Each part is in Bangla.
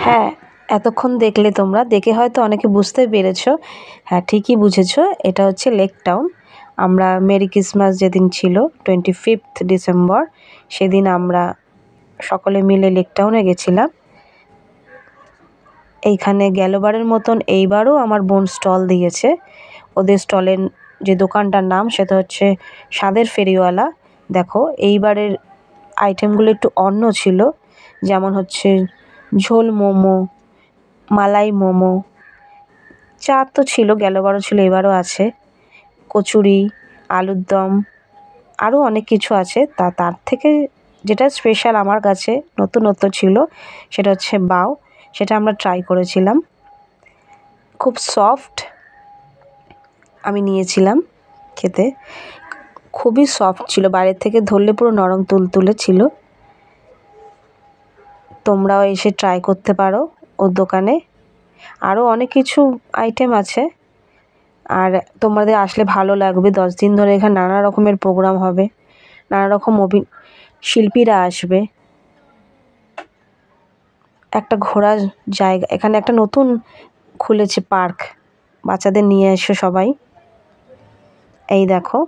হ্যাঁ, এতক্ষণ দেখলে তোমরা দেখে হয়তো অনেকে বুঝতে পেরেছো। হ্যাঁ, ঠিকই বুঝেছো, এটা হচ্ছে লেক টাউন। আমরা মেরি ক্রিসমাস যেদিন ছিল 25 ডিসেম্বর, সেদিন আমরা সকলে মিলে লেক টাউনে গেছিলাম। এইখানে গেলবারের মতন এইবারও আমার বোন স্টল দিয়েছে। ওদের স্টলের যে দোকানটার নাম সেটা হচ্ছে স্বাদের ফেরিওয়ালা। দেখো এইবারের আইটেমগুলো একটু অন্য ছিল, যেমন হচ্ছে ঝোল মোমো, মালাই মোমো, চা তো ছিল, গেলবারও ছিল, এবারও আছে, কচুরি, আলুর দম, আরও অনেক কিছু আছে। তার থেকে যেটা স্পেশাল আমার কাছে নতুনত্ব ছিল সেটা হচ্ছে বাও। সেটা আমরা ট্রাই করেছিলাম, খুব সফট। আমি নিয়েছিলাম খেতে, খুবই সফট ছিল, বাইরের থেকে ধরলে পুরো নরম তুলতুলে ছিল। তোমরাও এসে ট্রাই করতে পারো ওর দোকানে। আরও অনেক কিছু আইটেম আছে, আর তোমাদের আসলে ভালো লাগবে। 10 দিন ধরে এখানে নানা রকমের প্রোগ্রাম হবে, নানা রকম শিল্পীরা আসবে। একটা ঘোরার জায়গা, এখানে একটা নতুন খুলেছে পার্ক, বাচ্চাদের নিয়ে এসো সবাই। এই দেখো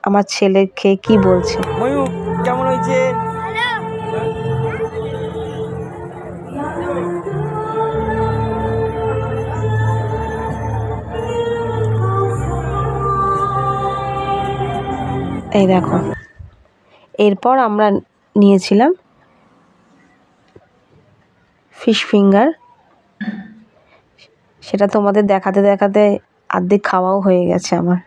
আমার ছেলে খেয়ে কি বলছে। ময়ূর কেমন হয়েছে? এই দেখো, এরপর আমরা নিয়েছিলাম ফিশ ফিঙ্গার। সেটা তোমাদের দেখাতে দেখাতে অর্ধেক খাওয়াও হয়ে গেছে আমার।